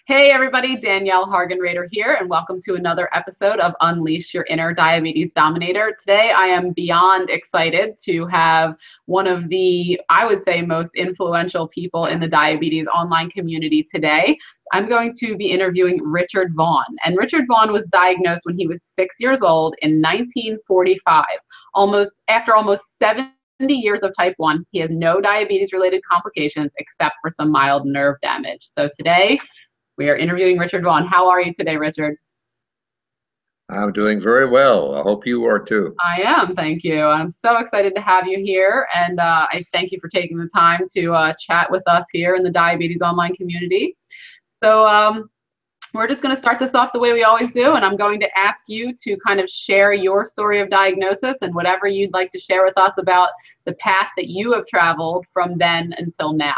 Hey everybody, Danielle Hargenrader here, and welcome to another episode of Unleash Your Inner Diabetes Dominator. Today I am beyond excited to have one of the, I would say, most influential people in the diabetes online community today. I'm going to be interviewing Richard Vaughn. And Richard Vaughn was diagnosed when he was 6 years old in 1945. After almost 70 years of type 1, he has no diabetes-related complications except for some mild nerve damage. So today, we are interviewing Richard Vaughn. How are you today, Richard? I'm doing very well. I hope you are too. I am, thank you. I'm so excited to have you here, and I thank you for taking the time to chat with us here in the diabetes online community. So we're just going to start this off the way we always do, and I'm going to ask you to kind of share your story of diagnosis and whatever you'd like to share with us about the path that you have traveled from then until now.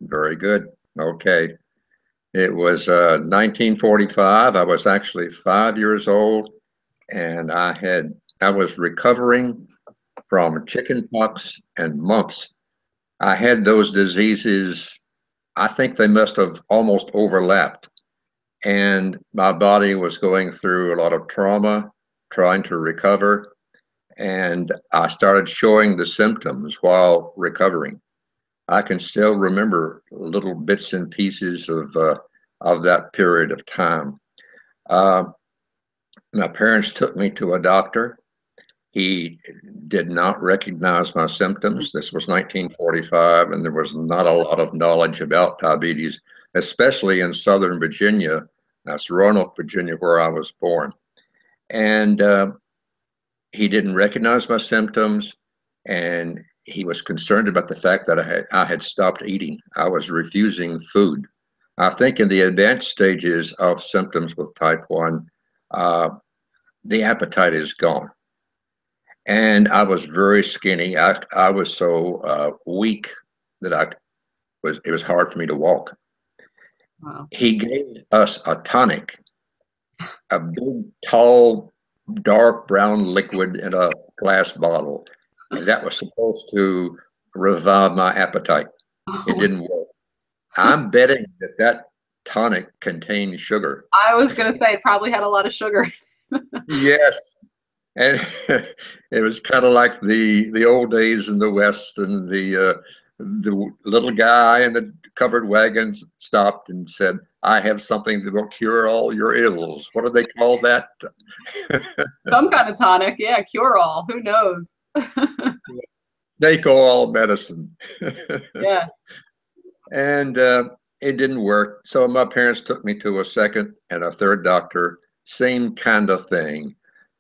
Very good. Okay. It was 1945. I was actually 5 years old, and I was recovering from chicken pox and mumps. I had those diseases. I think they must have almost overlapped, and my body was going through a lot of trauma, trying to recover, and I started showing the symptoms while recovering. I can still remember little bits and pieces of that period of time. Uh, my parents took me to a doctor. He did not recognize my symptoms. This was 1945, and there was not a lot of knowledge about diabetes, especially in Southern Virginia. That's Roanoke, Virginia, where I was born. And he didn't recognize my symptoms, and he was concerned about the fact that I had stopped eating. I was refusing food. I think in the advanced stages of symptoms with type 1, the appetite is gone. And I was very skinny. I was so weak that it was hard for me to walk. Wow. He gave us a tonic, a big, tall, dark brown liquid in a glass bottle. And that was supposed to revive my appetite. It Oh, didn't work. I'm betting that tonic contained sugar. I was going to say it probably had a lot of sugar. Yes. And it was kind of like the old days in the West, and the little guy in the covered wagon stopped and said, "I have something that will cure all your ills." What do they call that? Some kind of tonic. Yeah, cure-all. Who knows? Snake oil medicine. Yeah. And it didn't work. So my parents took me to a second and a third doctor, same kind of thing.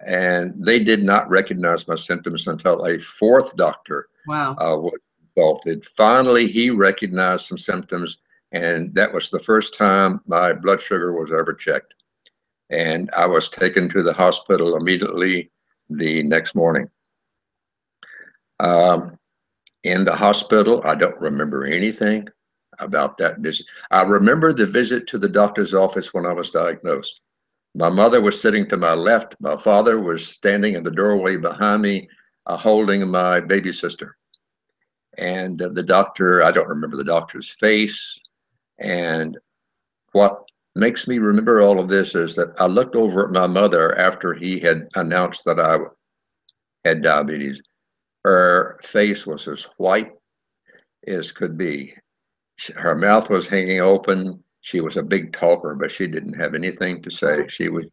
And they did not recognize my symptoms until a fourth doctor Wow. was consulted. Finally, he recognized some symptoms, and that was the first time my blood sugar was ever checked. And I was taken to the hospital immediately the next morning. Um, in the hospital, I don't remember anything about that visit. I remember the visit to the doctor's office when I was diagnosed. My mother was sitting to my left. My father was standing in the doorway behind me, holding my baby sister. And the doctor, I don't remember the doctor's face. And what makes me remember all of this is that I looked over at my mother after he had announced that I had diabetes. Her face was as white as could be. Her mouth was hanging open. She was a big talker, but she didn't have anything to say. She was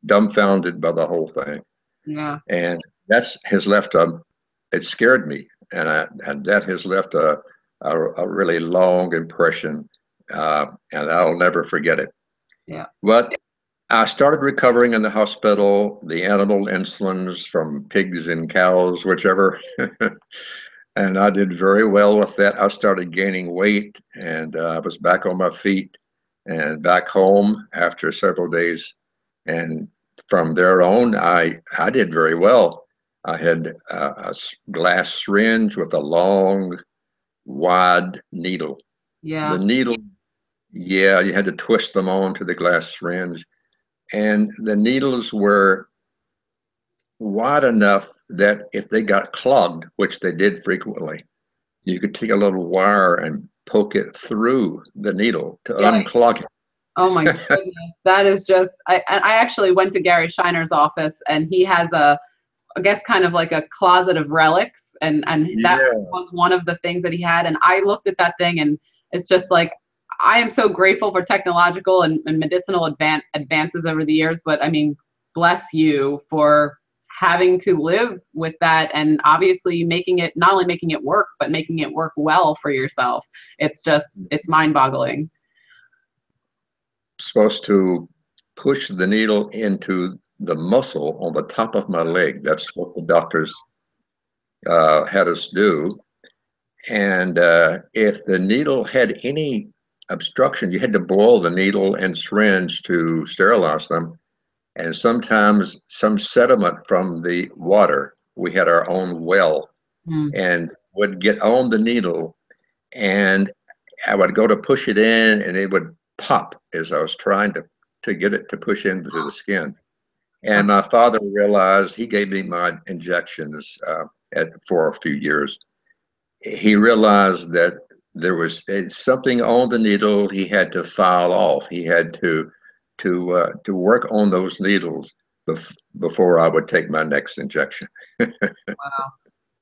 dumbfounded by the whole thing. Yeah. And that's has left it scared me. And that has left a really long impression. And I'll never forget it. Yeah. But I started recovering in the hospital, the animal insulins from pigs and cows, whichever. And I did very well with that. I started gaining weight, and I was back on my feet and back home after several days. And from there on, I did very well. I had a glass syringe with a long, wide needle. The Yeah. needle, yeah, you had to twist them onto the glass syringe. And the needles were wide enough that if they got clogged, which they did frequently, you could take a little wire and poke it through the needle to Yeah. unclog it. Oh my goodness. That is just, I actually went to Gary Shiner's office, and he has I guess kind of like a closet of relics, and that Yeah. was one of the things that he had. And I looked at that thing, and it's just like, I am so grateful for technological and medicinal advances over the years, but I mean, bless you for having to live with that, and obviously making it, not only making it work, but making it work well for yourself. It's just, it's mind-boggling. Supposed to push the needle into the muscle on the top of my leg. That's what the doctors had us do. And if the needle had any obstruction, you had to boil the needle and syringe to sterilize them. And sometimes some sediment from the water, we had our own well, and would get on the needle, and I would go to push it in, and it would pop as I was trying to get it to push into the skin. And my father realized, he gave me my injections for a few years. He realized that there was something on the needle he had to file off. He had to work on those needles before I would take my next injection. Wow.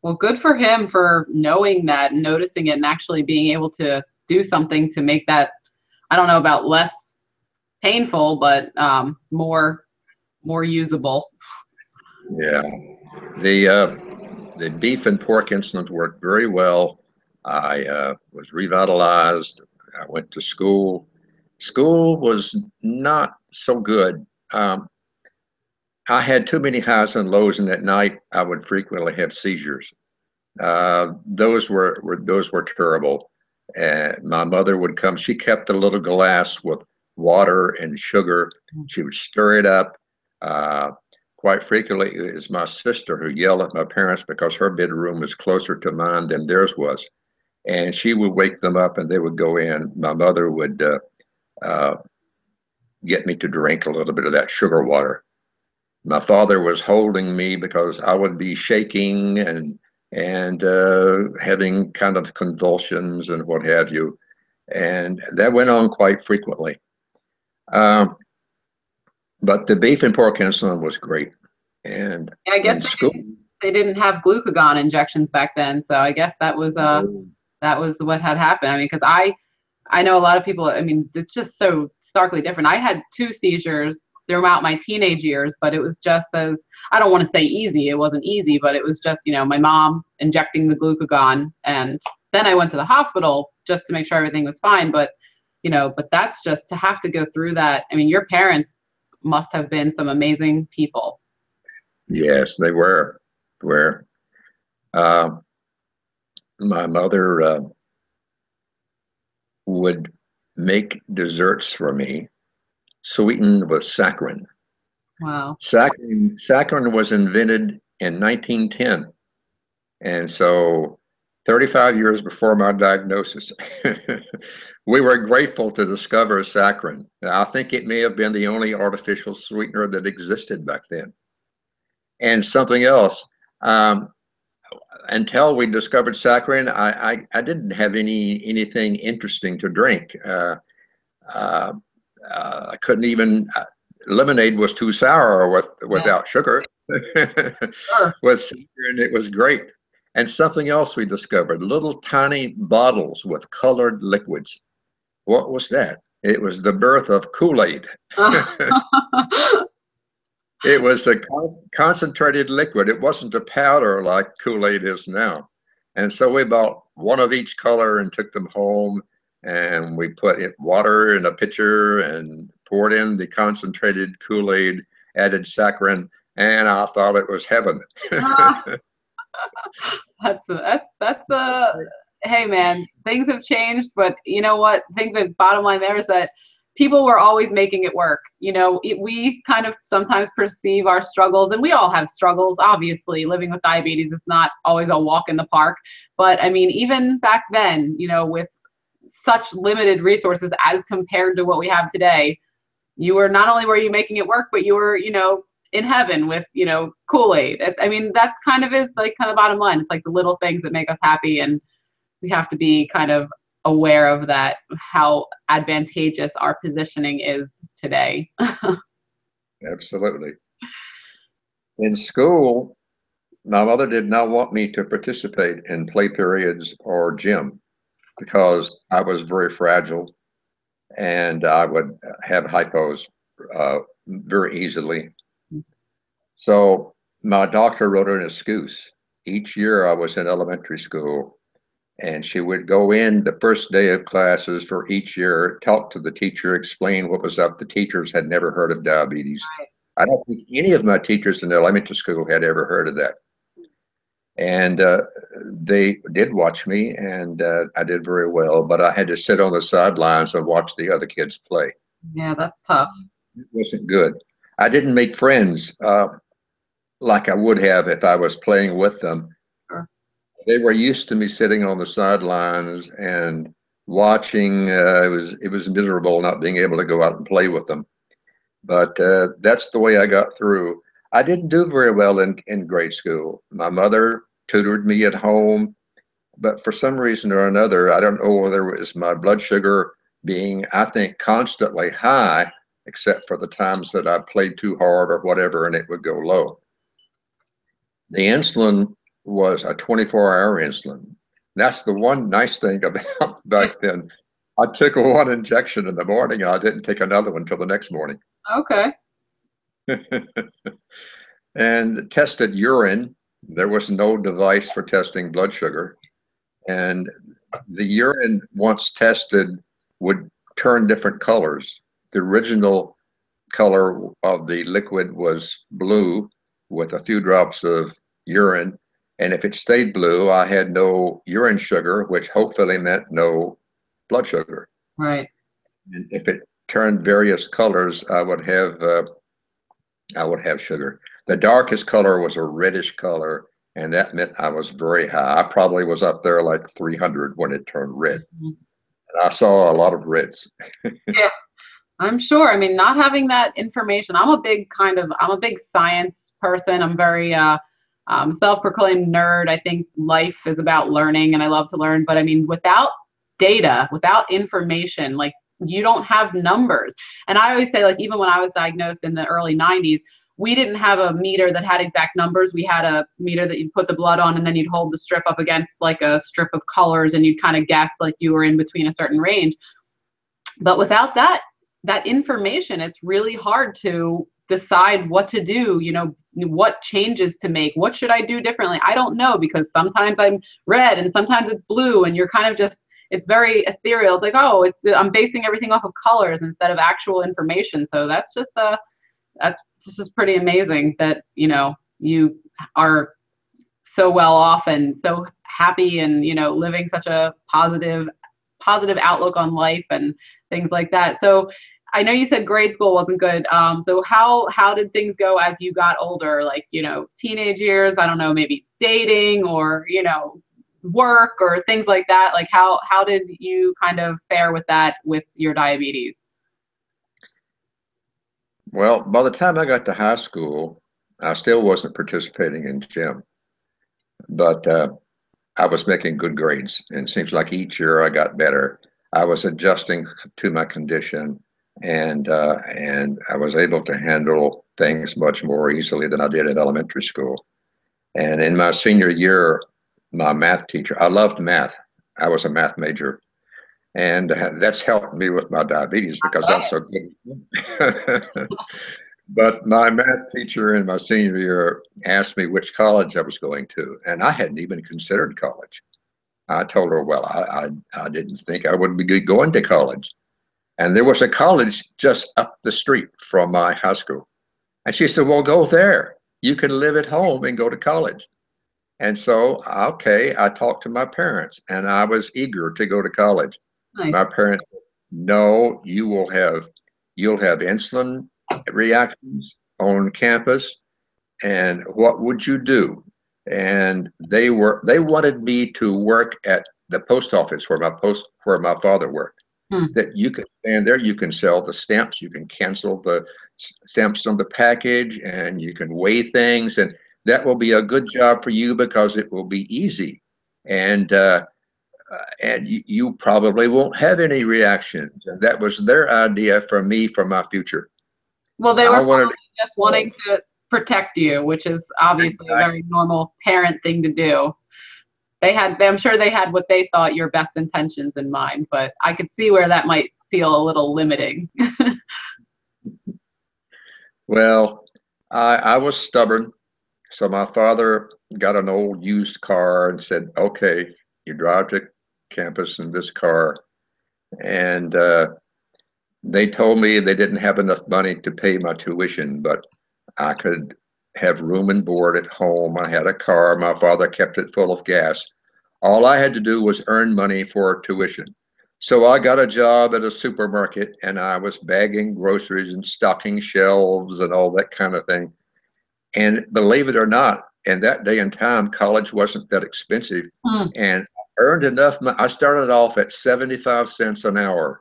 Well, good for him for knowing that and noticing it, and actually being able to do something to make that, I don't know about less painful, but more usable. Yeah. The beef and pork insulins worked very well. I was revitalized. I went to school. School was not so good. I had too many highs and lows, and at night I would frequently have seizures. Those were terrible. And my mother would come. She kept a little glass with water and sugar. She would stir it up. Quite frequently, it was my sister who yelled at my parents because her bedroom was closer to mine than theirs was. And she would wake them up, and they would go in. My mother would get me to drink a little bit of that sugar water. My father was holding me because I would be shaking and having kind of convulsions and what have you. And that went on quite frequently. But the beef and pork insulin was great. And I guess in school, they didn't have glucagon injections back then, so I guess that was what had happened. I mean, because I know a lot of people. I mean, it's just so starkly different. I had 2 seizures throughout my teenage years, but it was just as, I don't want to say easy. It wasn't easy, but it was just, my mom injecting the glucagon, and then I went to the hospital just to make sure everything was fine. But but that's just to have to go through that. I mean, your parents must have been some amazing people. yes, they were. Uh, my mother would make desserts for me, sweetened with saccharin. Wow. Saccharin was invented in 1910, and so 35 years before my diagnosis. We were grateful to discover saccharin. I think it may have been the only artificial sweetener that existed back then. And something else, until we discovered saccharin, I didn't have anything interesting to drink. I couldn't even, lemonade was too sour without sugar. Sure. With saccharin, it was great. And something else we discovered, little tiny bottles with colored liquids. What was that? It was the birth of Kool-Aid. It was a concentrated liquid. It wasn't a powder like Kool-Aid is now. And so we bought one of each color and took them home, and we put water in a pitcher and poured in the concentrated Kool-Aid, added saccharin, and I thought it was heaven. Hey man, things have changed, but you know what? I think the bottom line there is that people were always making it work. We kind of sometimes perceive our struggles, and we all have struggles. Obviously, living with diabetes is not always a walk in the park. But I mean, even back then, with such limited resources as compared to what we have today, you were not only were you making it work, but you were, in heaven with, Kool-Aid. I mean, that's kind of bottom line. It's like the little things that make us happy, and we have to be kind of aware of that, how advantageous our positioning is today. Absolutely. In school, my mother did not want me to participate in play periods or gym because I was very fragile and I would have hypos very easily. So my doctor wrote an excuse. Each year I was in elementary school, and she would go in the first day of classes for each year, talk to the teacher, explain what was up. The teachers had never heard of diabetes. Right. I don't think any of my teachers in elementary school had ever heard of that. And they did watch me, and I did very well, but I had to sit on the sidelines and watch the other kids play. Yeah, that's tough. It wasn't good. I didn't make friends like I would have if I was playing with them. Sure. They were used to me sitting on the sidelines and watching. It was miserable not being able to go out and play with them. But that's the way I got through. I didn't do very well in grade school. My mother tutored me at home, but for some reason or another, I don't know whether it was my blood sugar being, I think, constantly high, except for the times that I played too hard or whatever, and it would go low. The insulin was a 24-hour insulin. That's the one nice thing about back then. I took one injection in the morning and I didn't take another one until the next morning. Okay. And tested urine. There was no device for testing blood sugar. And the urine, once tested, would turn different colors. The original color of the liquid was blue with a few drops of urine. And if it stayed blue, I had no urine sugar, which hopefully meant no blood sugar. Right. And if it turned various colors, I would have sugar. The darkest color was a reddish color, and that meant I was very high. I probably was up there like 300 when it turned red. Mm-hmm. And I saw a lot of reds. Yeah, I'm sure. I mean, not having that information, I'm a big science person. I'm very self-proclaimed nerd. I think life is about learning, and I love to learn. But I mean, without data, without information, like, you don't have numbers. And I always say, like, even when I was diagnosed in the early 90s, we didn't have a meter that had exact numbers. We had a meter that you'd put the blood on, and then you'd hold the strip up against like a strip of colors, and you'd kind of guess like you were in between a certain range. But without that information, it's really hard to decide what to do, you know, what changes to make. What should I do differently? I don't know, because sometimes I'm red and sometimes it's blue, and you're kind of just, it's very ethereal. It's like, oh, I'm basing everything off of colors instead of actual information. So that's just pretty amazing that, you know, you are so well off and so happy and, you know, living such a positive outlook on life and things like that. So I know you said grade school wasn't good. So how did things go as you got older? Like, you know, teenage years, I don't know, maybe dating or, you know, work or things like that. Like how did you kind of fare with that with your diabetes? Well, by the time I got to high school, I still wasn't participating in gym, but I was making good grades. And it seems like each year I got better. I was adjusting to my condition, and I was able to handle things much more easily than I did in elementary school. And in my senior year, my math teacher, I loved math. I was a math major. And that's helped me with my diabetes because I'm so good. But my math teacher in my senior year asked me which college I was going to, and I hadn't even considered college. I told her, well, I didn't think I would be going to college. And there was a college just up the street from my high school. And she said, well, go there. You can live at home and go to college. And so, okay, I talked to my parents, and I was eager to go to college. Nice. My parents said, no, you'll have insulin reactions on campus, and what would you do? And they wanted me to work at the post office where my father worked. That you can stand there, you can sell the stamps, you can cancel the stamps on the package, and you can weigh things, and that will be a good job for you because it will be easy. And and you probably won't have any reactions. And that was their idea for me for my future. Well, they I were wanted probably just wanting to protect you, which is obviously a very normal parent thing to do. I'm sure they had what they thought your best intentions in mind, but I could see where that might feel a little limiting. Well, I was stubborn. So my father got an old used car and said, okay, you drive to campus in this car. And they told me they didn't have enough money to pay my tuition, but I could have room and board at home. I had a car. My father kept it full of gas. All I had to do was earn money for tuition. So I got a job at a supermarket and I was bagging groceries and stocking shelves and all that kind of thing. And believe it or not, in that day and time, college wasn't that expensive. And earned enough. I started off at 75 cents an hour.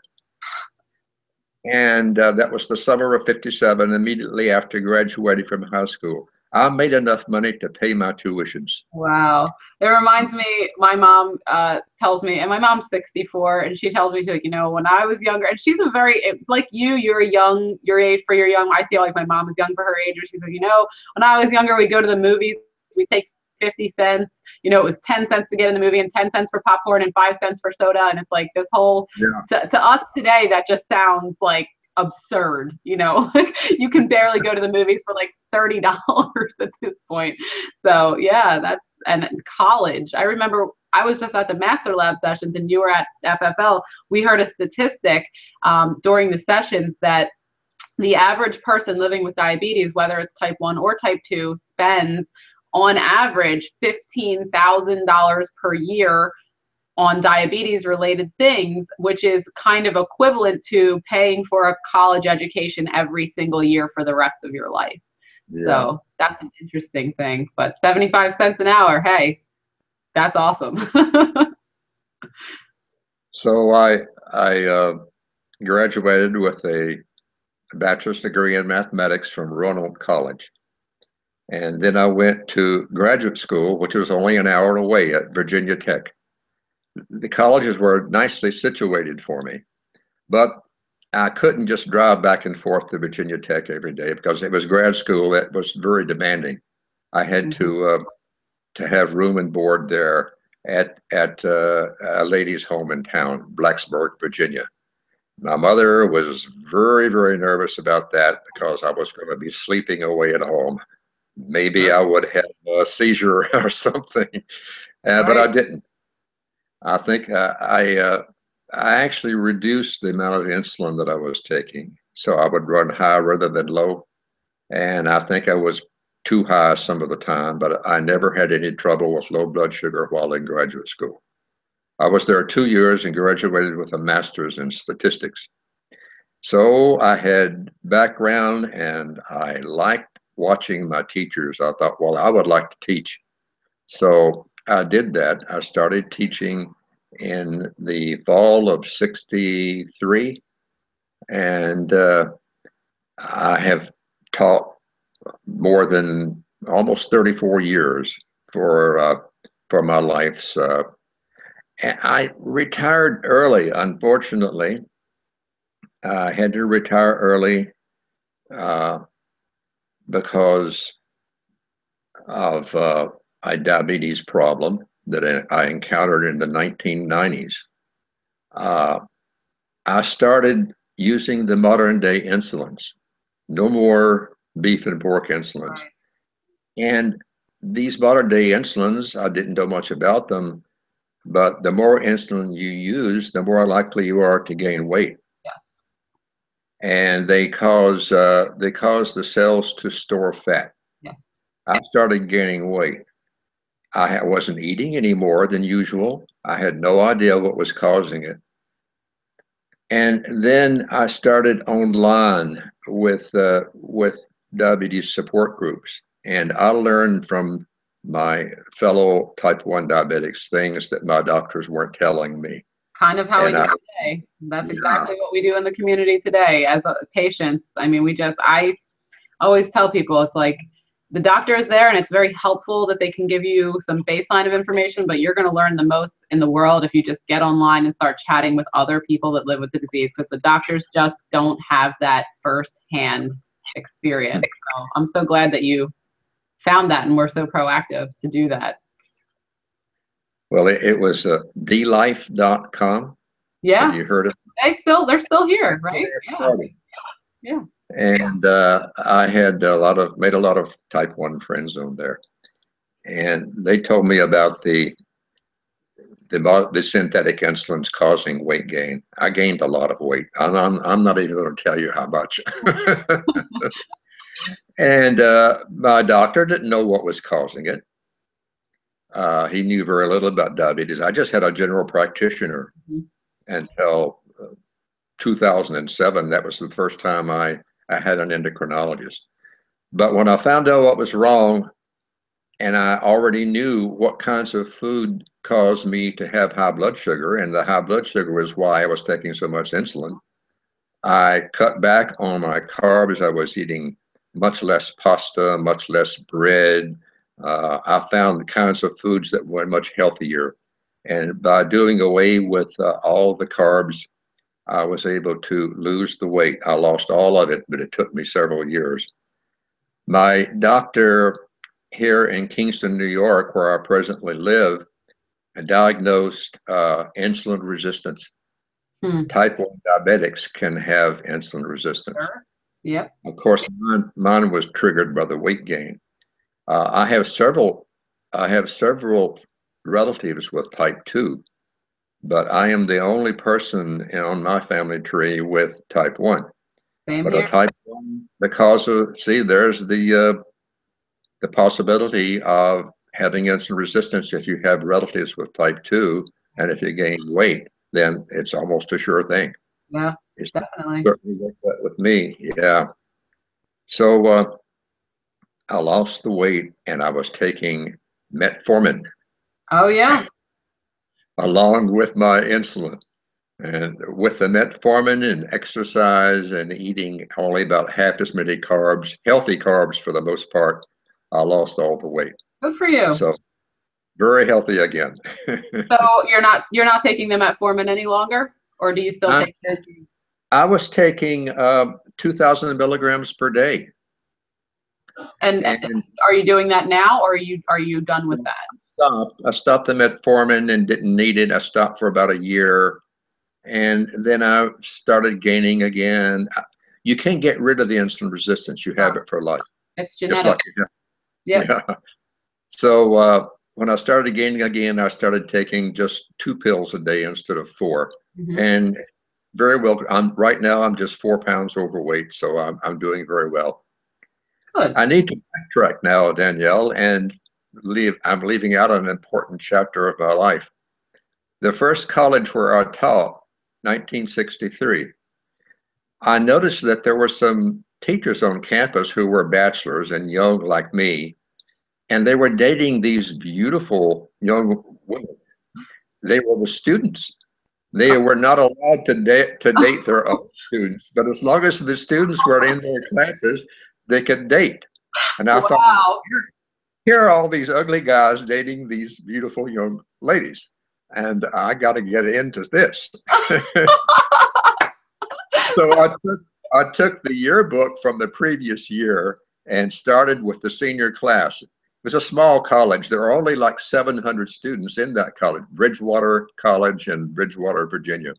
And that was the summer of '57, immediately after graduating from high school. I made enough money to pay my tuitions. Wow. It reminds me, my mom tells me, and my mom's 64, and she tells me, she's like, when I was younger, and she's like you're young, your age for your young. I feel like my mom is young for her age, or she's like, when I was younger, we go to the movies, we take 50 cents, it was 10 cents to get in the movie and 10 cents for popcorn and 5 cents for soda. And it's like this whole, to us today, that just sounds like absurd. You can barely go to the movies for like $30 at this point. So yeah, and college. I remember I was just at the Master Lab sessions and you were at FFL. We heard a statistic during the sessions that the average person living with diabetes, whether it's type 1 or type 2, spends on average $15,000 per year on diabetes related things, which is kind of equivalent to paying for a college education every single year for the rest of your life. Yeah. So that's an interesting thing, but 75 cents an hour, hey, that's awesome. So I graduated with a bachelor's degree in mathematics from Roanoke College. And then I went to graduate school, which was only an hour away at Virginia Tech. The colleges were nicely situated for me, but I couldn't just drive back and forth to Virginia Tech every day because it was grad school that was very demanding. I had to have room and board there at a ladies' home in town, Blacksburg, Virginia. My mother was very, very nervous about that because I was going to be sleeping away at home. Maybe I would have a seizure or something, but I didn't. I think I actually reduced the amount of insulin that I was taking, so I would run high rather than low. And I think I was too high some of the time, but I never had any trouble with low blood sugar while in graduate school. I was there 2 years and graduated with a master's in statistics. So I had background and I liked watching my teachers. I thought, well, I would like to teach. So I did that. I started teaching in the fall of '63, and I have taught more than almost 34 years for my life. And I retired early, unfortunately. I had to retire early because of a diabetes problem that I encountered in the 1990s. I started using the modern day insulins, no more beef and pork insulins. Right. And these modern day insulins, I didn't know much about them, but the more insulin you use, the more likely you are to gain weight. Yes. And they cause the cells to store fat. Yes. I started gaining weight. I wasn't eating any more than usual. I had no idea what was causing it. And then I started online with diabetes support groups. And I learned from my fellow type 1 diabetics things that my doctors weren't telling me. Kind of how we do today. That's exactly what we do in the community today as patients. I mean, I always tell people, it's like, the doctor is there, and it's very helpful that they can give you some baseline of information, but you're going to learn the most in the world if you just get online and start chatting with other people that live with the disease, because the doctors just don't have that firsthand experience. So I'm so glad that you found that and were so proactive to do that. Well, it was dlife.com. Yeah. Have you heard of it? They're still here, right? Yeah. Yeah. And I had made a lot of type 1 friends on there. And they told me about the synthetic insulins causing weight gain. I gained a lot of weight. I'm not even going to tell you how much. And my doctor didn't know what was causing it. He knew very little about diabetes. I just had a general practitioner until 2007. That was the first time I had an endocrinologist. But when I found out what was wrong, and I already knew what kinds of food caused me to have high blood sugar, and the high blood sugar was why I was taking so much insulin, I cut back on my carbs. I was eating much less pasta, much less bread. I found the kinds of foods that were much healthier. And by doing away with all the carbs, I was able to lose the weight. I lost all of it, but it took me several years. My doctor here in Kingston, New York, where I presently live, diagnosed insulin resistance. Type 1 diabetics can have insulin resistance. Sure. Yep. Of course, mine was triggered by the weight gain. I have several relatives with type 2, but I am the only person on my family tree with type 1. Same but here. A type 1, because of, see, there's the possibility of having insulin resistance if you have relatives with type 2, and if you gain weight, then it's almost a sure thing. Yeah, it's definitely. Certainly like that with me, yeah. So I lost the weight, and I was taking metformin. Oh, yeah. Along with my insulin. And with the metformin and exercise and eating only about half as many carbs, healthy carbs for the most part, I lost all the weight. Good for you. So very healthy again. So you're not taking the metformin any longer, or do you still take it? I was taking 2,000 milligrams per day. And are you doing that now, or are you done with that? I stopped the metformin and didn't need it. I stopped for about a year, and then I started gaining again. You can't get rid of the insulin resistance. You have it for life. It's genetic. Just like yeah. So when I started gaining again, I started taking just 2 pills a day instead of 4, and very well. Right now I'm just 4 pounds overweight, so I'm doing very well. Good. I need to backtrack now, Danielle, and I'm leaving out an important chapter of my life. The first college where I taught, 1963, I noticed that there were some teachers on campus who were bachelors and young like me, and they were dating these beautiful young women. They were the students. They were not allowed to date their own students, but as long as the students were in their classes, they could date. And I thought, here are all these ugly guys dating these beautiful young ladies, and I got to get into this. So I took the yearbook from the previous year and started with the senior class. It was a small college. There were only like 700 students in that college, Bridgewater College in Bridgewater, Virginia.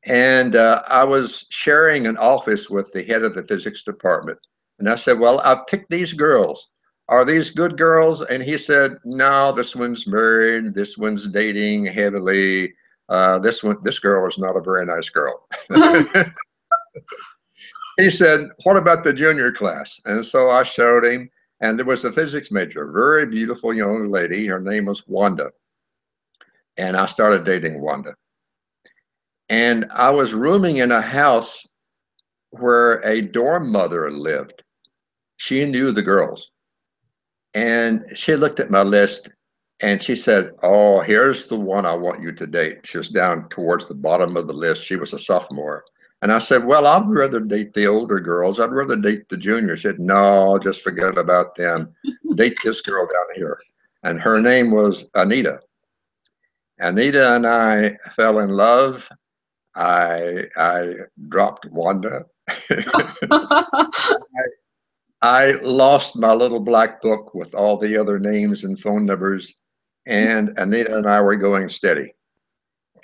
And I was sharing an office with the head of the physics department. And I said, well, I've picked these girls. Are these good girls? And he said, no, this one's married. This one's dating heavily. This girl is not a very nice girl. He said, what about the junior class? And so I showed him, and there was a physics major, a very beautiful young lady. Her name was Wanda. And I started dating Wanda. And I was rooming in a house where a dorm mother lived. She knew the girls. And she looked at my list and she said, oh, here's the one I want you to date. She was down towards the bottom of the list. She was a sophomore. And I said, well, I'd rather date the older girls. I'd rather date the juniors. She said, no, just forget about them. Date this girl down here. And her name was Anita. Anita and I fell in love. I dropped Wanda. I lost my little black book with all the other names and phone numbers, and Anita and I were going steady.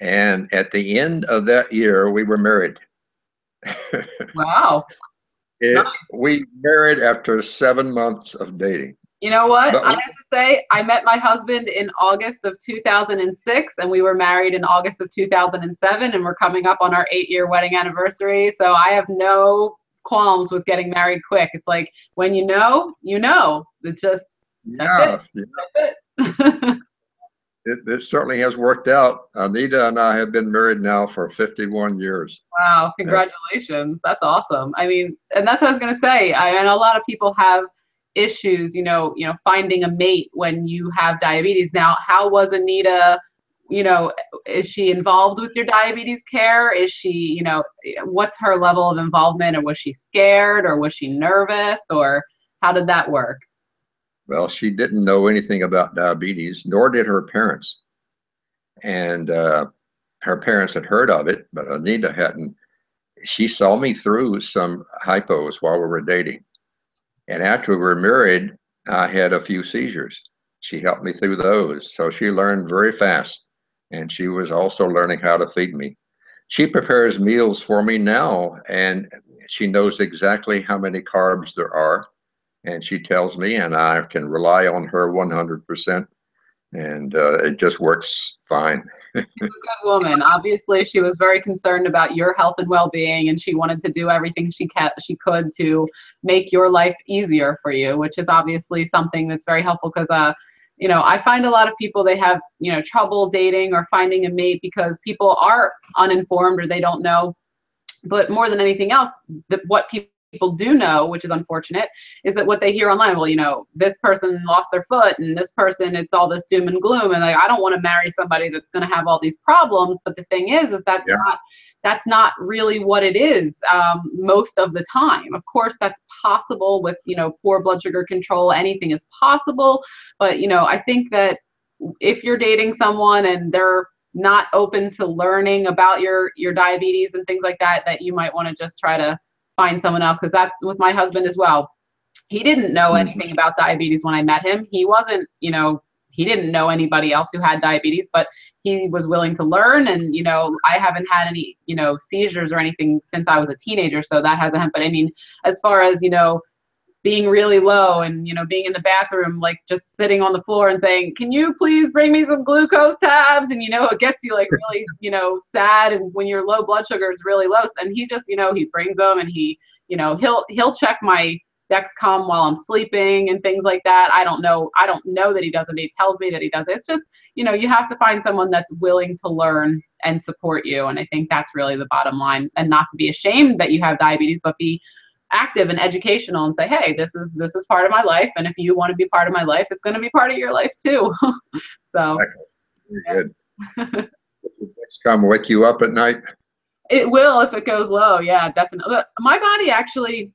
And at the end of that year, we were married. Wow. We married after 7 months of dating. You know what? But I have to say, I met my husband in August of 2006, and we were married in August of 2007, and we're coming up on our 8-year wedding anniversary. So I have no qualms with getting married quick. It's like, when you know, you know. It's just, that's it. That's it. It certainly has worked out. Anita and I have been married now for 51 years. Wow, congratulations. That's awesome. I mean, and that's what I was going to say. And a lot of people have issues, finding a mate when you have diabetes. Now, how was Anita, is she involved with your diabetes care? Is she, what's her level of involvement? Or was she scared, or was she nervous, or how did that work? Well, she didn't know anything about diabetes, nor did her parents. And her parents had heard of it, but Anita hadn't. She saw me through some hypos while we were dating. And after we were married, I had a few seizures. She helped me through those. So she learned very fast. And she was also learning how to feed me. She prepares meals for me now, and she knows exactly how many carbs there are. And she tells me, and I can rely on her 100%. And it just works fine. She's a good woman. Obviously, she was very concerned about your health and well-being, and she wanted to do everything she could to make your life easier for you, which is obviously something that's very helpful because, I find a lot of people, they have, trouble dating or finding a mate because people are uninformed or they don't know. But more than anything else, what people do know, which is unfortunate, is that what they hear online, well, this person lost their foot and this person, it's all this doom and gloom. And I don't want to marry somebody that's going to have all these problems. But the thing is that that's not really what it is most of the time. Of course, that's possible with, poor blood sugar control. Anything is possible. But, I think that if you're dating someone and they're not open to learning about your diabetes and things like that, that you might want to just try to find someone else, because that's with my husband as well. He didn't know anything about diabetes when I met him. He wasn't, he didn't know anybody else who had diabetes, but he was willing to learn. And, I haven't had any, seizures or anything since I was a teenager. So that hasn't happened. But I mean, as far as, being really low and, being in the bathroom, like just sitting on the floor and saying, can you please bring me some glucose tabs? And, it gets you like really, sad. And when your low blood sugar is really low, and he just, he brings them, and he, he'll check my Dexcom while I'm sleeping and things like that. I don't know that he does it. He tells me that he does it. It's just, you have to find someone that's willing to learn and support you. And I think that's really the bottom line, and not to be ashamed that you have diabetes, but be active and educational and say, hey, this is part of my life, and if you want to be part of my life, it's going to be part of your life too. So good. Dexcom wake you up at night? It will if it goes low. Yeah, definitely. My body actually,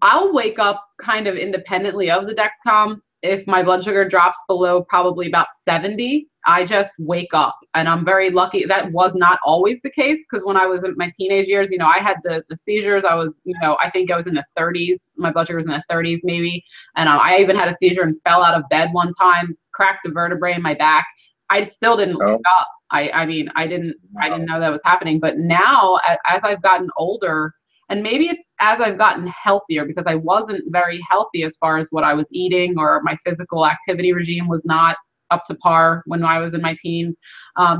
I'll wake up kind of independently of the Dexcom. If my blood sugar drops below probably about 70, I just wake up, and I'm very lucky. That was not always the case, because when I was in my teenage years, I had the seizures. I was, I think I was in the 30s. My blood sugar was in the 30s maybe. And I even had a seizure and fell out of bed one time, cracked a vertebrae in my back. I still didn't wake up. I mean, I didn't know that was happening. But now, as I've gotten older, and maybe it's as I've gotten healthier, because I wasn't very healthy as far as what I was eating, or my physical activity regime was not up to par when I was in my teens.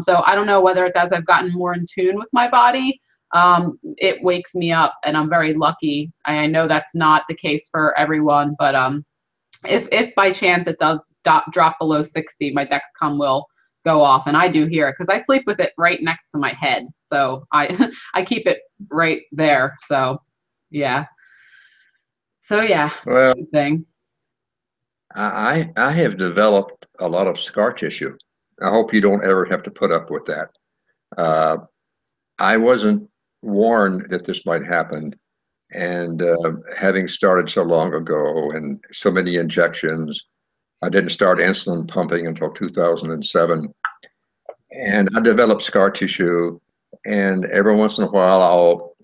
So I don't know whether it's as I've gotten more in tune with my body, it wakes me up, and I'm very lucky. I know that's not the case for everyone, but if by chance it does drop below 60, my Dexcom will go off, and I do hear it because I sleep with it right next to my head. So I keep it right there. So yeah. Well, good thing. I have developed a lot of scar tissue. I hope you don't ever have to put up with that. I wasn't warned that this might happen. And having started so long ago and so many injections, I didn't start insulin pumping until 2007. And I developed scar tissue. And every once in a while,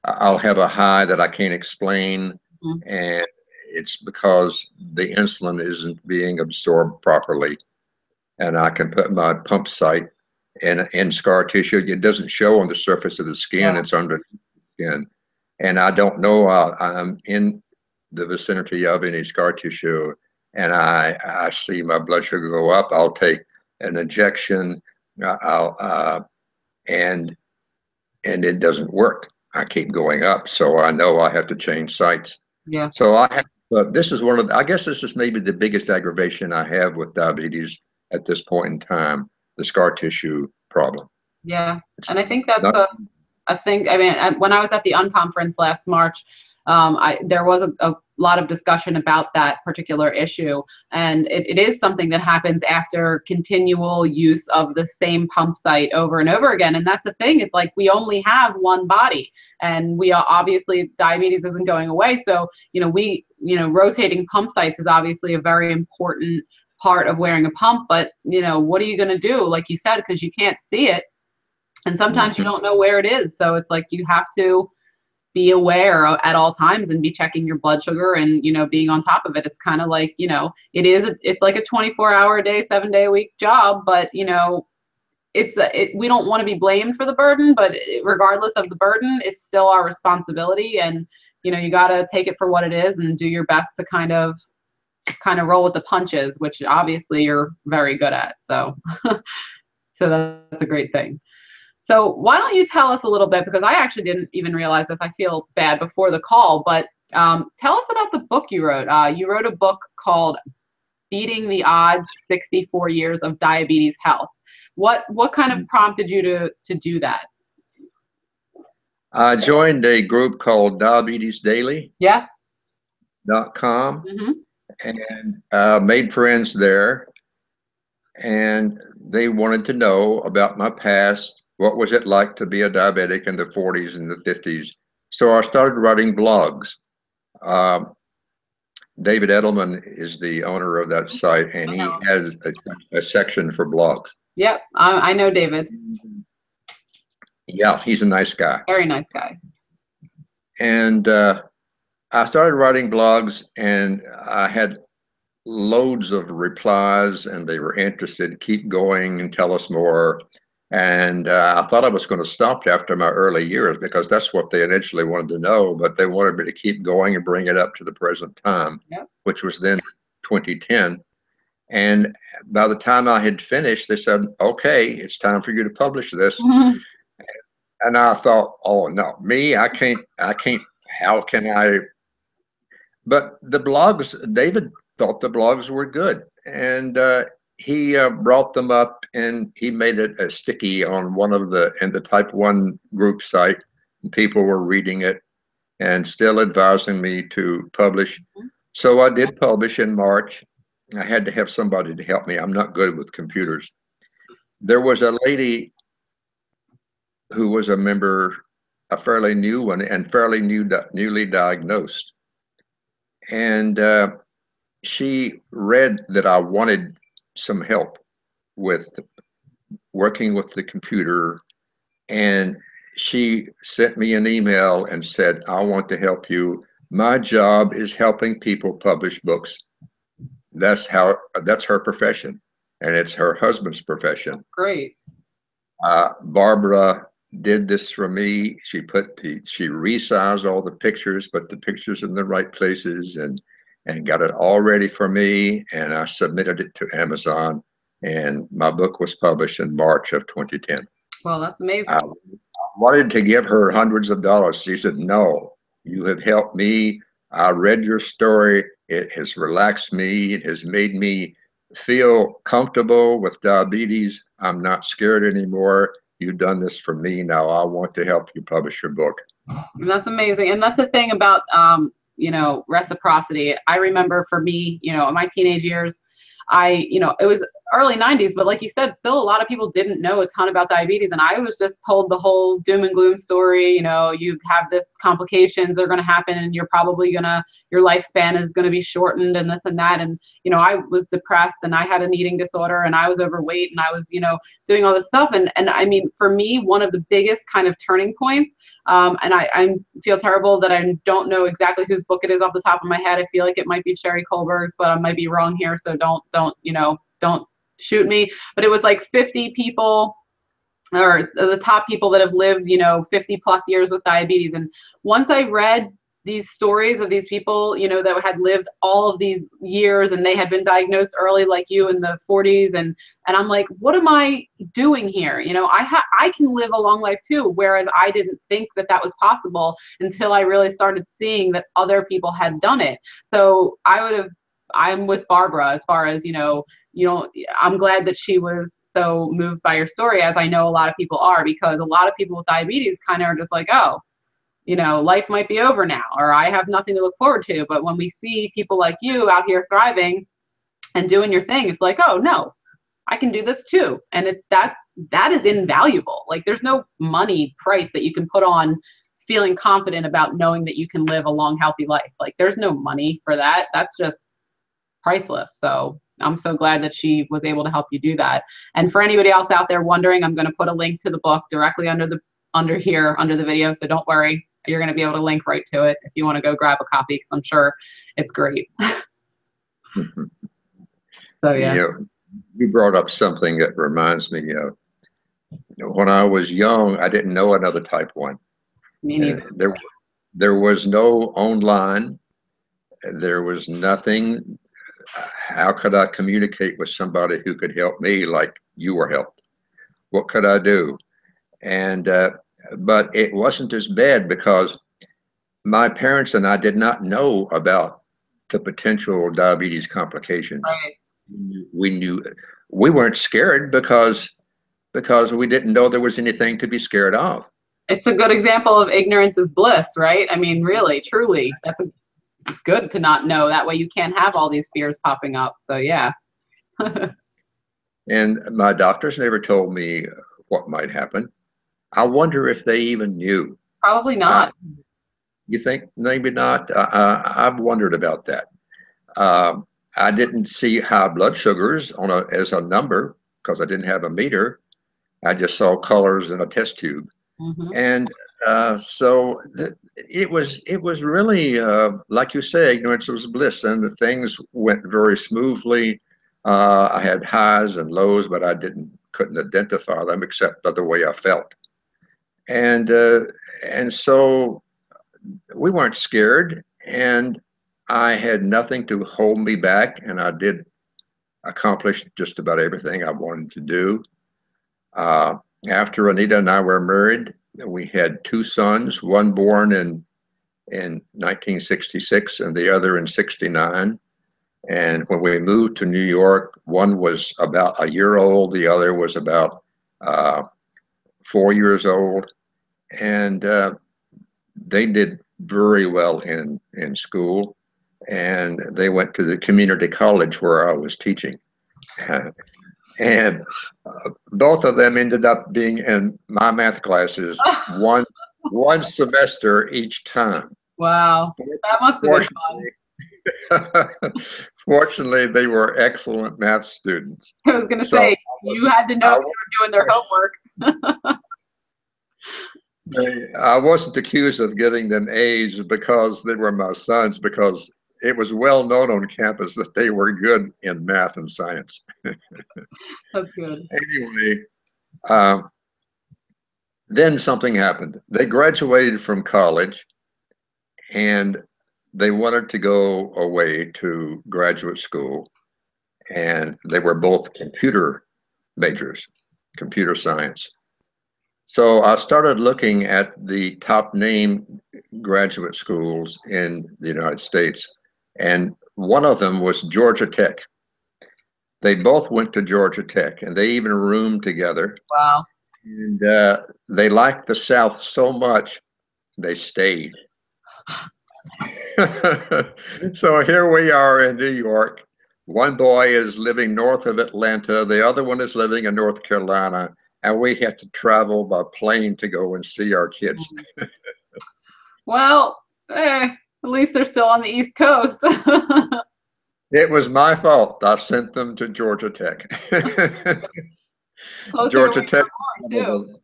I'll have a high that I can't explain. Mhm. And it's because the insulin isn't being absorbed properly. And I can put my pump site in scar tissue. It doesn't show on the surface of the skin, Yeah. it's under the skin. And I don't know I'm in the vicinity of any scar tissue, and I see my blood sugar go up. I'll take an injection, and it doesn't work. I keep going up, so I know I have to change sites. Yeah. So this is I guess this is maybe the biggest aggravation I have with diabetes at this point in time, the scar tissue problem. Yeah. It's And I think that's not, I think, I mean, when I was at the unconference last March, there was a lot of discussion about that particular issue. And it is something that happens after continual use of the same pump site over and over again. And that's the thing. It's like we only have one body, and we are obviously, diabetes isn't going away. So, rotating pump sites is obviously a very important part of wearing a pump. But, what are you going to do? Like you said, because you can't see it. And sometimes you don't know where it is. So it's like you have to be aware at all times and be checking your blood sugar and, being on top of it. It's kind of like, it's like a 24-hour a day, 7-day a week job. But, we don't want to be blamed for the burden. But regardless of the burden, it's still our responsibility. And, you got to take it for what it is and do your best to kind of roll with the punches, which obviously you're very good at. So, so that's a great thing. So why don't you tell us a little bit, because I actually didn't even realize this. I feel bad before the call, but tell us about the book you wrote. You wrote a book called Beating the Odds, 64 Years of Diabetes Health. What kind of prompted you to do that? I joined a group called DiabetesDaily.com. Yeah. And made friends there. And they wanted to know about my past. What was it like to be a diabetic in the 40s and the 50s? So I started writing blogs. David Edelman is the owner of that site, and he has a section for blogs. Yep, I know David. Yeah, he's a nice guy. Very nice guy. And I started writing blogs, and I had loads of replies, and they were interested. Keep going and tell us more. And I thought I was going to stop after my early years, because that's what they initially wanted to know, but they wanted me to keep going and bring it up to the present time, which was then 2010. And by the time I had finished, they said, okay, it's time for you to publish this. And I thought, oh no, me, I can't, how can I? But the blogs, David thought the blogs were good. And he brought them up, and he made it a sticky on in the type 1 group site. And people were reading it and still advising me to publish. So I did publish in March. I had to have somebody to help me. I'm not good with computers. There was a lady who was a member, a fairly new one, and fairly newly diagnosed. And she read that I wanted some help with working with the computer, and she sent me an email and said, I want to help you. My job is helping people publish books. That's her profession, and it's her husband's profession. That's great. Barbara did this for me. She resized all the pictures, put the pictures in the right places, and got it all ready for me. And I submitted it to Amazon, and my book was published in March of 2010. Well, that's amazing. I wanted to give her hundreds of dollars. She said, no, you have helped me. I read your story. It has relaxed me. It has made me feel comfortable with diabetes. I'm not scared anymore. You've done this for me. Now I want to help you publish your book. And that's amazing. And that's the thing about, reciprocity. I remember for me, in my teenage years, it was early 90s, but like you said, still a lot of people didn't know a ton about diabetes. And I was just told the whole doom and gloom story. You know, you have this complications are going to happen and you're probably your lifespan is going to be shortened and this and that. And, you know, I was depressed and I had an eating disorder and I was overweight and I was, you know, doing all this stuff. And I mean, for me, one of the biggest kind of turning points, and I feel terrible that I don't know exactly whose book it is off the top of my head. I feel like it might be Sherry Kohlberg's, but I might be wrong here. So don't shoot me, but it was like 50 people or the top people that have lived, you know, 50 plus years with diabetes. And once I read these stories of these people, you know, that had lived all of these years and they had been diagnosed early, like you in the 40s. And I'm like, what am I doing here? You know, I can live a long life too. Whereas I didn't think that that was possible until I really started seeing that other people had done it. So I'm with Barbara as far as, I'm glad that she was so moved by your story, as I know a lot of people are, because a lot of people with diabetes kind of are just like, oh, you know, life might be over now, or I have nothing to look forward to. But when we see people like you out here thriving and doing your thing, it's like, oh no, I can do this too. And that is invaluable. Like there's no money price that you can put on feeling confident about knowing that you can live a long, healthy life. Like there's no money for that. That's just priceless. So I'm so glad that she was able to help you do that. And for anybody else out there wondering, I'm going to put a link to the book directly under the video. So don't worry, you're going to be able to link right to it if you want to go grab a copy, because I'm sure it's great. So yeah. You brought up something that reminds me of, when I was young, I didn't know another type 1. Me neither. There was no online. There was nothing. How could I communicate with somebody who could help me like you were helped? What could I do? And but it wasn't as bad because my parents and I did not know about the potential diabetes complications. Right. We weren't scared because we didn't know there was anything to be scared of. It's a good example of ignorance is bliss, right? I mean, really, truly, it's good to not know. That way you can't have all these fears popping up. So yeah. And my doctors never told me what might happen. I wonder if they even knew. Probably not. You think maybe not? I've wondered about that. I didn't see high blood sugars as a number because I didn't have a meter. I just saw colors in a test tube. Mm-hmm. And so it was really, like you say, ignorance was bliss, and the things went very smoothly. I had highs and lows, but I couldn't identify them except by the way I felt. And so we weren't scared, and I had nothing to hold me back, and I did accomplish just about everything I wanted to do. After Anita and I were married, we had 2 sons, one born in 1966 and the other in 69. And when we moved to New York, one was about a year old, the other was about 4 years old. And they did very well in school. And they went to the community college where I was teaching. And both of them ended up being in my math classes one semester each time. Wow, that must have been fun. Fortunately, they were excellent math students. I was going to say, you had to know they were doing their homework. I wasn't accused of giving them A's because they were my sons, because it was well known on campus that they were good in math and science. That's good. Anyway, then something happened. They graduated from college and they wanted to go away to graduate school. And they were both computer majors, computer science. So I started looking at the top name graduate schools in the United States. And one of them was Georgia Tech. They both went to Georgia Tech, and they even roomed together. Wow. And they liked the South so much, they stayed. So here we are in New York. one boy is living north of Atlanta, the other one is living in North Carolina, and we have to travel by plane to go and see our kids. Well, at least they're still on the East Coast. It was my fault. I sent them to Georgia Tech. Closer Georgia to Tech. where you're born, too.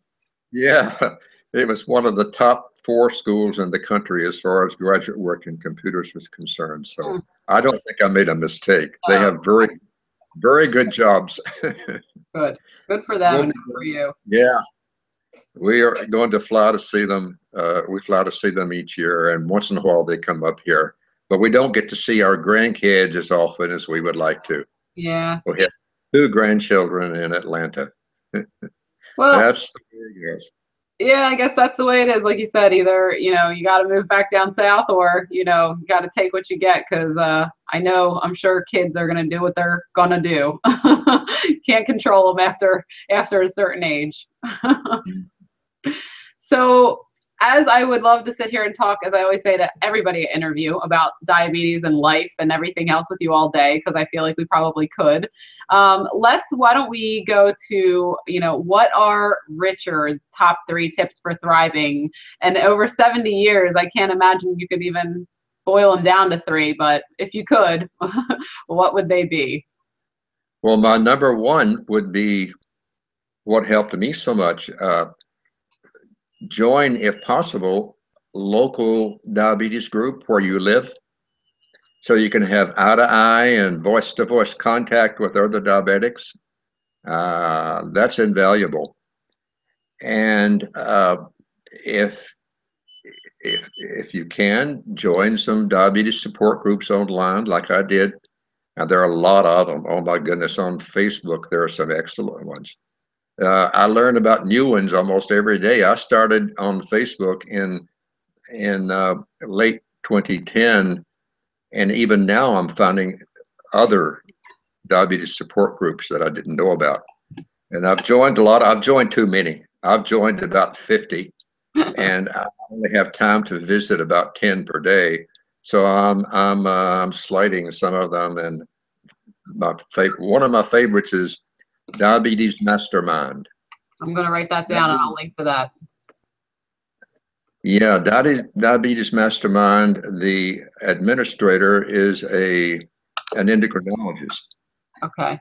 Yeah, it was one of the top 4 schools in the country as far as graduate work in computers was concerned. So I don't think I made a mistake. They have very, very good jobs. Good. Good for them and good for you. Yeah. We are going to fly to see them. We fly to see them each year, and once in a while they come up here. But we don't get to see our grandkids as often as we would like to. Yeah. We have 2 grandchildren in Atlanta. Well, That's the way it goes. yeah, I guess that's the way it is. Like you said, either, you got to move back down south, or, you got to take what you get, because I'm sure kids are going to do what they're going to do. Can't control them after a certain age. So, as I would love to sit here and talk, as I always say to everybody I interview, about diabetes and life and everything else with you all day, because I feel like we probably could. Why don't we go to, what are Richard's top 3 tips for thriving? And over 70 years, I can't imagine you could even boil them down to 3, but if you could, what would they be? Well, my number 1 would be what helped me so much. Join, if possible, local diabetes group where you live, so you can have eye-to-eye and voice-to-voice contact with other diabetics. That's invaluable. And if you can, join some diabetes support groups online, like I did. Now, there are a lot of them. Oh my goodness, on Facebook, there are some excellent ones. I learn about new ones almost every day. I started on Facebook in late 2010, and even now I'm finding other diabetes support groups that I didn't know about. And I've joined a lot. I've joined too many. I've joined about 50, and I only have time to visit about 10 per day. So I'm sliding some of them, and one of my favorites is Diabetes Mastermind. I'm going to write that down, and I'll link to that. Yeah, Diabetes Mastermind. The administrator is an endocrinologist. Okay.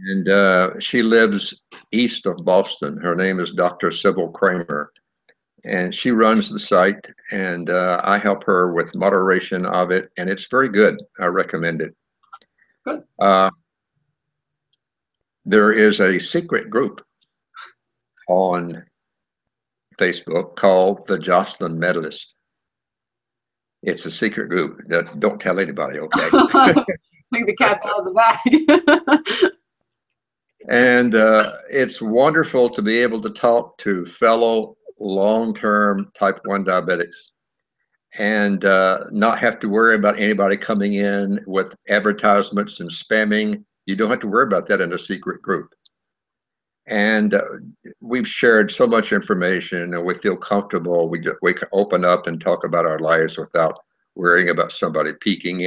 And she lives east of Boston. Her name is Dr. Sybil Kramer, and she runs the site, and I help her with moderation of it, and it's very good. I recommend it. Good. There is a secret group on Facebook called the Jocelyn Medalist. It's a secret group. Don't tell anybody, okay? I think the cat's out of the bag. And it's wonderful to be able to talk to fellow long-term type 1 diabetics and not have to worry about anybody coming in with advertisements and spamming. You don't have to worry about that in a secret group. And we've shared so much information, and we feel comfortable. We can open up and talk about our lives without worrying about somebody peeking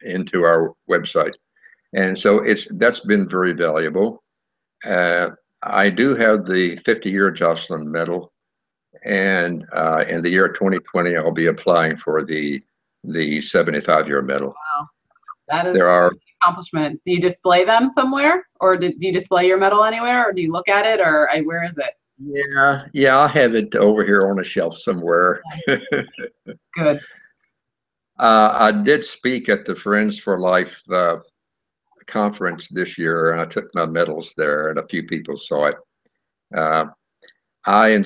into our website. And so that's been very valuable. I do have the 50-year Jocelyn Medal, and in the year 2020, I'll be applying for the 75-year medal. Wow, that is an accomplishment. Do you display them somewhere, or do you display your medal anywhere, or do you look at it, or where is it? Yeah, I have it over here on a shelf somewhere. Good. I did speak at the Friends for Life conference this year, and I took my medals there, and a few people saw it. I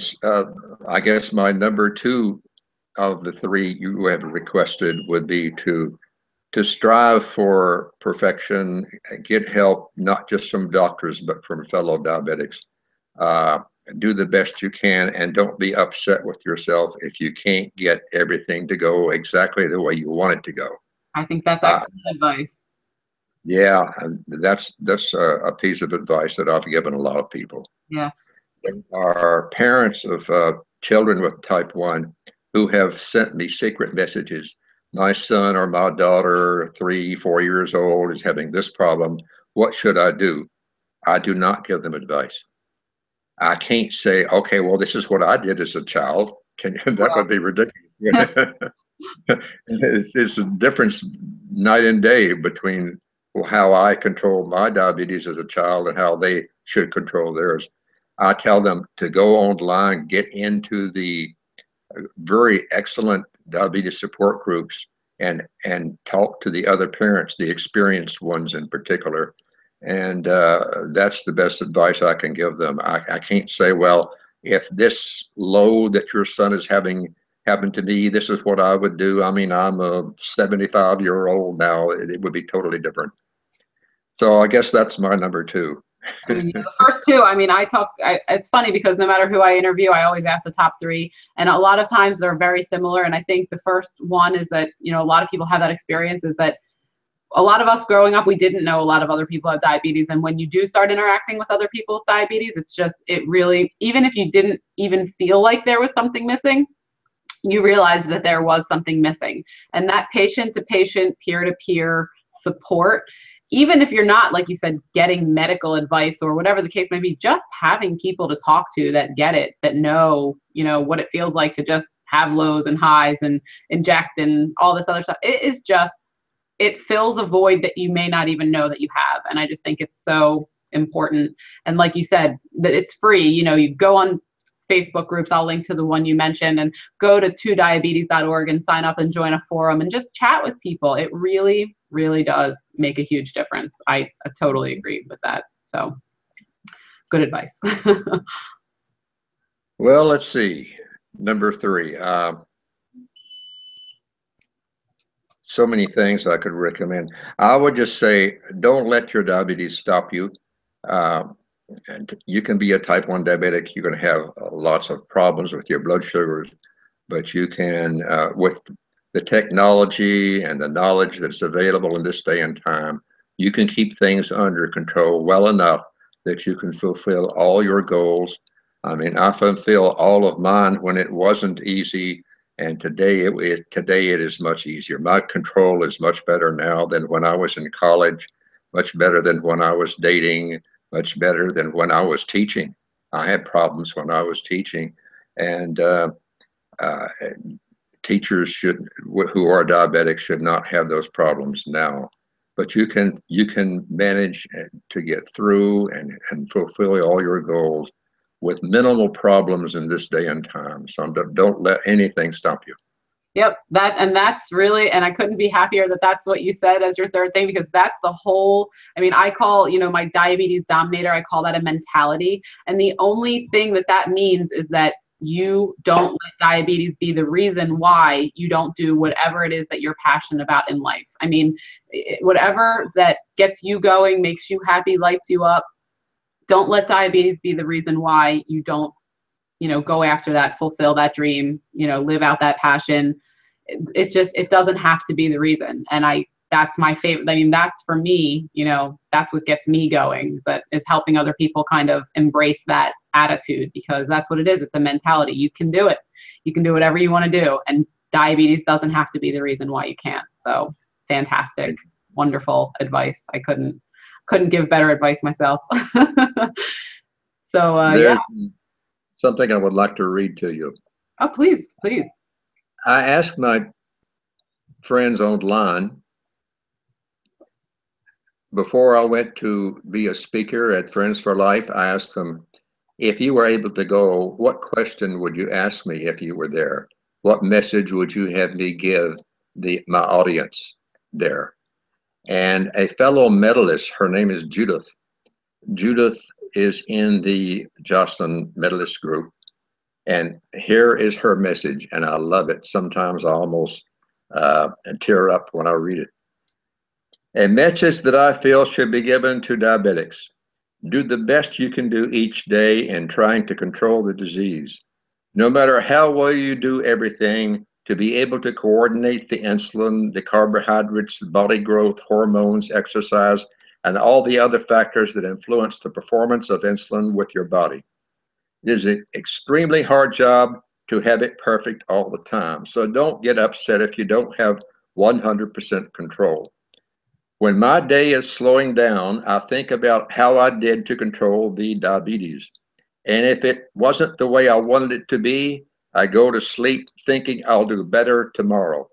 guess my number 2 of the 3 you have requested would be to strive for perfection, get help, not just from doctors, but from fellow diabetics. Do the best you can, and don't be upset with yourself if you can't get everything to go exactly the way you want it to go. I think that's excellent advice. Yeah, that's a piece of advice that I've given a lot of people. Yeah. There are parents of children with type 1 who have sent me secret messages. my son or my daughter, 3, 4 years old, is having this problem. What should I do? I do not give them advice. I can't say, okay, well, this is what I did as a child. That would be ridiculous. It's a difference night and day between how I control my diabetes as a child and how they should control theirs. I tell them to go online, get into the very excellent diabetes support groups, and talk to the other parents, the experienced ones in particular. And that's the best advice I can give them. I can't say, well, if this load that your son is having happened to me, this is what I would do. I mean, I'm a 75-year-old now. It would be totally different. So I guess that's my number 2. I mean, the first 2, I mean, it's funny because no matter who I interview, I always ask the top 3. And a lot of times they're very similar. And I think the first one is that, a lot of people have that experience, is that a lot of us growing up, we didn't know a lot of other people have diabetes. And when you do start interacting with other people with diabetes, it really, even if you didn't even feel like there was something missing, you realize that there was something missing. And that patient-to-patient, peer-to-peer support, even if you're not, like you said, getting medical advice or whatever the case may be, just having people to talk to that get it, that know, what it feels like to just have lows and highs and inject and all this other stuff. It fills a void that you may not even know that you have. And I just think it's so important. And like you said, that it's free. You go on Facebook groups, I'll link to the one you mentioned, and go to 2diabetes.org and sign up and join a forum and just chat with people. It really, really does make a huge difference. I totally agree with that. So good advice. Well, let's see. Number 3. So many things I could recommend. I would just say, don't let your diabetes stop you. And you can be a type 1 diabetic. You're going to have lots of problems with your blood sugars, but you can, with the technology and the knowledge that's available in this day and time, you can keep things under control well enough that you can fulfill all your goals. I mean, I fulfill all of mine when it wasn't easy, and today it is much easier. My control is much better now than when I was in college, much better than when I was dating, much better than when I was teaching. I had problems when I was teaching, and teachers who are diabetic should not have those problems now. But you can manage to get through and fulfill all your goals with minimal problems in this day and time. So don't let anything stop you. Yep, that's really, and I couldn't be happier that that's what you said as your third thing, because that's the whole, I mean, I call, my diabetes dominator, I call that a mentality. And the only thing that means is that you don't let diabetes be the reason why you don't do whatever it is that you're passionate about in life. I mean, whatever that gets you going, makes you happy, lights you up, don't let diabetes be the reason why you don't go after that, fulfill that dream, live out that passion. It doesn't have to be the reason. And that's my favorite. I mean, that's for me, that's what gets me going, is helping other people kind of embrace that attitude, because that's what it is. It's a mentality. You can do it. You can do whatever you want to do. And diabetes doesn't have to be the reason why you can't. So fantastic, wonderful advice. I couldn't give better advice myself. So yeah. Something I would like to read to you. Oh, please. I asked my friends online before I went to be a speaker at Friends for Life. I asked them, if you were able to go, what question would you ask me if you were there? What message would you have me give my audience there? And a fellow medalist, her name is Judith. Judith is in the Jocelyn medalist group. And here is her message, and I love it. Sometimes I almost tear up when I read it. A message that I feel should be given to diabetics. Do the best you can do each day in trying to control the disease. No matter how well you do everything, to be able to coordinate the insulin, the carbohydrates, the body growth, hormones, exercise, and all the other factors that influence the performance of insulin with your body. It is an extremely hard job to have it perfect all the time. So don't get upset if you don't have 100% control. When my day is slowing down, I think about how I did to control the diabetes. And if it wasn't the way I wanted it to be, I go to sleep thinking I'll do better tomorrow.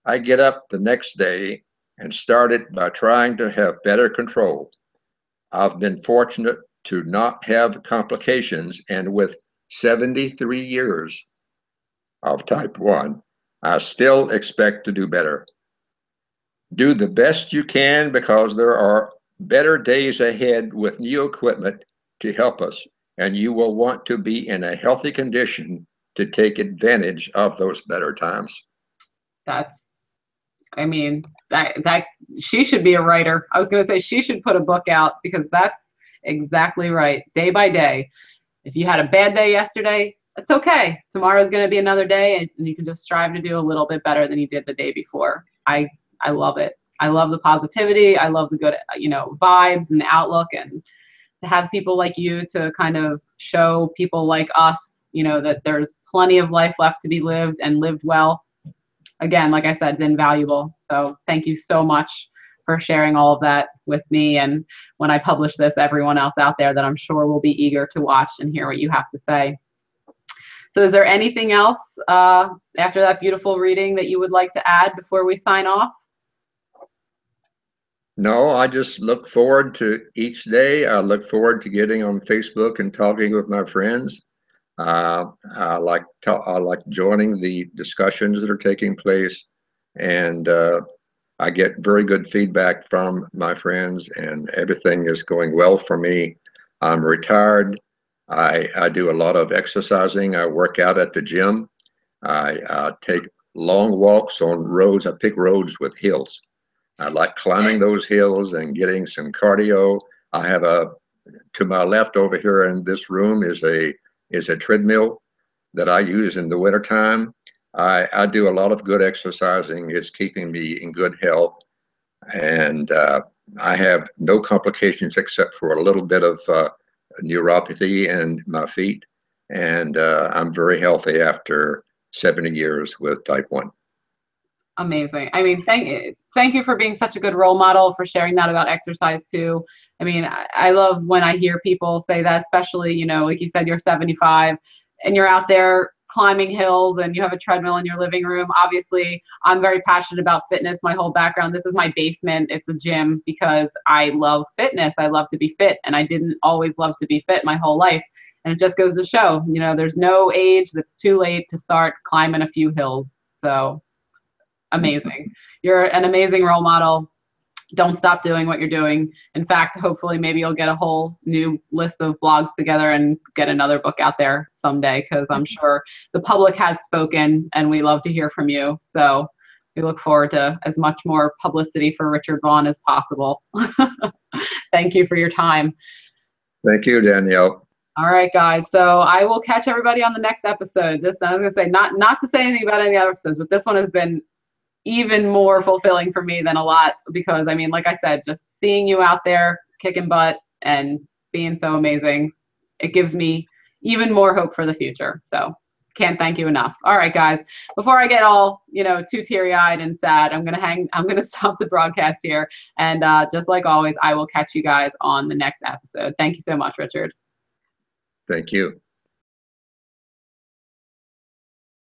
I get up the next day and start it by trying to have better control. I've been fortunate to not have complications, and with 73 years of type 1, I still expect to do better. Do the best you can because there are better days ahead with new equipment to help us, and you will want to be in a healthy condition to take advantage of those better times. I mean, that she should be a writer. I was going to say she should put a book out, because that's exactly right. Day by day. If you had a bad day yesterday, that's okay. Tomorrow's going to be another day, and you can just strive to do a little bit better than you did the day before. I love it. I love the positivity. I love the good, vibes and the outlook, and to have people like you to kind of show people like us, that there's plenty of life left to be lived, and lived well. Again, like I said, it's invaluable. So thank you so much for sharing all of that with me. And when I publish this, everyone else out there that I'm sure will be eager to watch and hear what you have to say. So is there anything else after that beautiful reading that you would like to add before we sign off? No, I just look forward to each day. I look forward to getting on Facebook and talking with my friends. I like joining the discussions that are taking place, and I get very good feedback from my friends, and everything is going well for me. I'm retired. I do a lot of exercising. I work out at the gym. I take long walks on roads. I pick roads with hills. I like climbing those hills and getting some cardio. I have to my left over here in this room is a treadmill that I use in the wintertime. I do a lot of good exercising. It's keeping me in good health. And I have no complications except for a little bit of neuropathy in my feet. And I'm very healthy after 70 years with type 1. Amazing. I mean, thank you for being such a good role model, for sharing that about exercise too. I mean, I love when I hear people say that, especially, like you said, you're 75 and you're out there climbing hills and you have a treadmill in your living room. Obviously, I'm very passionate about fitness. My whole background, this is my basement. It's a gym because I love fitness. I love to be fit, and I didn't always love to be fit my whole life. And it just goes to show, there's no age that's too late to start climbing a few hills. So amazing. You're an amazing role model. Don't stop doing what you're doing. In fact, hopefully maybe you'll get a whole new list of blogs together and get another book out there someday, because I'm sure the public has spoken and we love to hear from you. So we look forward to as much more publicity for Richard Vaughn as possible. Thank you for your time. Thank you, Danielle. All right, guys. So I will catch everybody on the next episode. I was going to say, not to say anything about any other episodes, but this one has been even more fulfilling for me than a lot, because I mean, like I said, just seeing you out there kicking butt and being so amazing, it gives me even more hope for the future. So can't thank you enough. All right, guys, before I get all, too teary-eyed and sad, I'm going to stop the broadcast here. And just like always, I will catch you guys on the next episode. Thank you so much, Richard. Thank you.